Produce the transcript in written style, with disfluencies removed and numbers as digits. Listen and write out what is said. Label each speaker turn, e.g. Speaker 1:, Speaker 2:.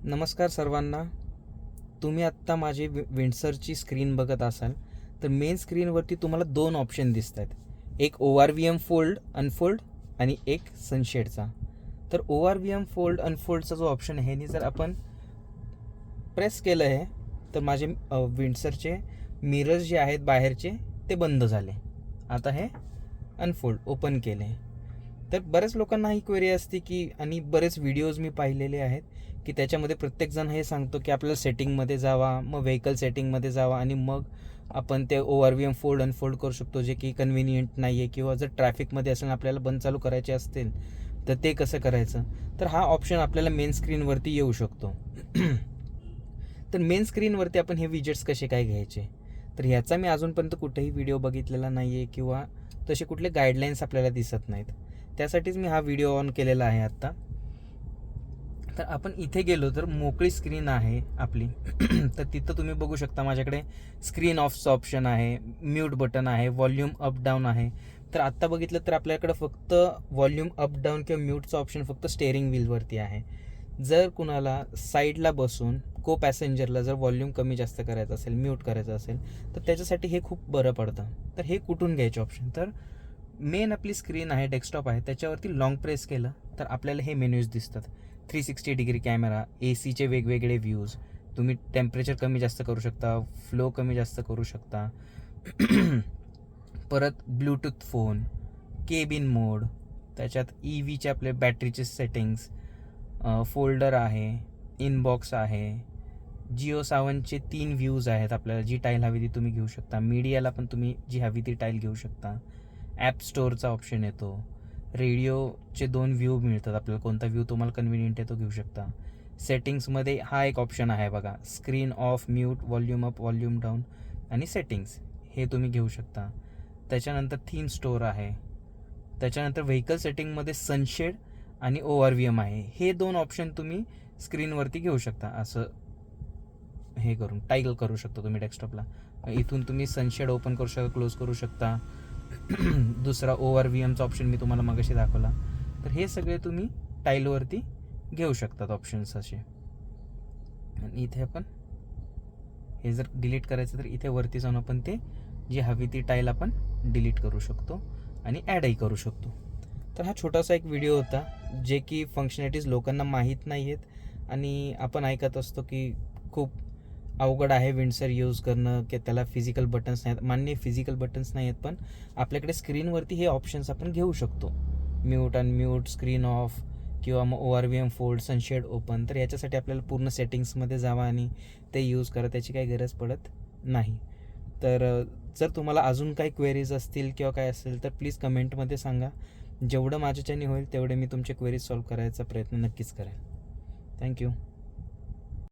Speaker 1: नमस्कार सर्वांना. तुम्ही आत्ता माझी विंडसरची स्क्रीन बघत असाल तर मेन स्क्रीनवरती तुम्हाला दोन ऑप्शन दिसत आहेत. एक ORVM फोल्ड अनफोल्ड आणि एक सनशेडचा. तर ORVM फोल्ड अनफोल्डचा जो ऑप्शन आहे ह्यानी जर आपण प्रेस केलं आहे तर माझे विंडसरचे मिरर्स जे आहेत बाहेरचे ते बंद झाले. आता हे अनफोल्ड ओपन केले. तर बऱ्याच लोकांना ही क्वेरी असते की, आणि बरेच व्हिडिओज मी पाहिलेले आहेत की त्याच्यामध्ये प्रत्येकजण हे सांगतो की आपल्याला सेटिंगमध्ये जावा, मग व्हेकल सेटिंगमध्ये जावा आणि मग आपण ते ORVM फोल्ड अनफोल्ड करू शकतो, जे की कन्व्हिनियंट नाही आहे. किंवा जर ट्रॅफिकमध्ये असेल आपल्याला बंद चालू करायचे असतील तर ते कसं करायचं. तर हा ऑप्शन आपल्याला मेन स्क्रीनवरती येऊ शकतो. तर मेन स्क्रीनवरती आपण हे विजेट्स कसे काय घ्यायचे, तर ह्याचा मी अजूनपर्यंत कुठेही व्हिडिओ बघितलेला नाही आहे किंवा तसे कुठले गाईडलाईन्स आपल्याला दिसत नाहीत. त्यासाठीच मी हा व्हिडिओ ऑन केलेला आहे आत्ता. तर आपण इथे गेलो तर मोकळी स्क्रीन आहे आपली. तर तिथं तुम्ही बघू शकता माझ्याकडे स्क्रीन ऑफचं ऑप्शन आहे, म्यूट बटन आहे, व्हॉल्यूम अप डाऊन आहे. तर आत्ता बघितलं तर आपल्याकडे फक्त व्हॉल्यूम अप डाऊन किंवा म्यूटचं ऑप्शन फक्त स्टेअरिंग व्हीलवरती आहे. जर कुणाला साईडला बसून को पॅसेंजरला जर व्हॉल्यूम कमी जास्त करायचं असेल, म्यूट करायचं असेल, तर त्याच्यासाठी हे खूप बरं पडतं. तर हे कुठून घ्यायचे ऑप्शन, तर मेन आपली स्क्रीन आहे, डेस्कटॉप आहे, त्याच्यावरती लॉंग प्रेस केलं तर आपल्याला हे मेन्यूज दिसतात. 360 डिग्री कॅमेरा, ACचे वेगवेगळे व्ह्यूज, तुम्ही टेम्परेचर कमी जास्त करू शकता, फ्लो कमी जास्त करू शकता. परत ब्लूटूथ फोन, केबिन मोड, त्याच्यात EVचे आपले बॅटरीचे सेटिंग्स, फोल्डर आहे, इनबॉक्स आहे, जिओ सावनचे 3 व्ह्यूज आहेत. आपल्याला जी टाईल हवी ती तुम्ही घेऊ शकता. मीडियाला पण तुम्ही जी हवी ती टाईल घेऊ शकता. ॲप स्टोअरचा ऑप्शन येतो. रेडिओचे 2 व्ह्यू मिळतात आपल्याला, कोणता व्ह्यू तुम्हाला कन्व्हिनियंट आहे तो घेऊ शकता. सेटिंग्समध्ये हा एक ऑप्शन आहे बघा, screen of, mute, volume up, volume down आणि सेटिंग्स, हे तुम्ही घेऊ शकता. त्याच्यानंतर थीम स्टोअर आहे. त्याच्यानंतर व्हेकल सेटिंगमध्ये सनशेड आणि ORVM आहे. हे 2 ऑप्शन तुम्ही स्क्रीनवरती घेऊ शकता. असं हे करून टाईगल करू शकता तुम्ही डेस्कटॉपला. इथून तुम्ही सनशेड ओपन करू शकता, क्लोज करू शकता. दुसरा ORVMचा ऑप्शन मी तुम्हाला मगाशी दाखवला. तर हे सगळे तुम्ही टाईलवरती घेऊ शकतात ऑप्शन्स असे. आणि इथे आपण हे जर डिलीट करायचं तर इथे वरती जाऊन आपण ते जी हवी ती टाईल आपण डिलीट करू शकतो आणि ॲडही करू शकतो. तर हा छोटासा एक व्हिडिओ होता, जे की फंक्शनॅलिटीज लोकांना माहीत नाही आहेत आणि आपण ऐकत असतो की खूप अवघड आहे विंडसर यूज करणं, की त्याला फिजिकल बटन्स नाहीत. मान्य फिजिकल बटन्स नाही आहेत, पण आपल्याकडे स्क्रीनवरती हे ऑप्शन्स आपण घेऊ शकतो. म्यूट, अनम्यूट, स्क्रीन ऑफ किंवा मग ORVM फोल्ड, सनशेड ओपन. तर याच्यासाठी आपल्याला पूर्ण सेटिंग्समध्ये जावं आणि ते यूज करा, त्याची काही गरज पडत नाही. तर जर तुम्हाला अजून काही क्वेरीज असतील किंवा काय असेल तर प्लीज कमेंटमध्ये सांगा. जेवढं माझ्याच्याने होईल तेवढे मी तुमचे क्वेरीज सॉल्व्ह करायचा प्रयत्न नक्कीच करेन. थँक्यू.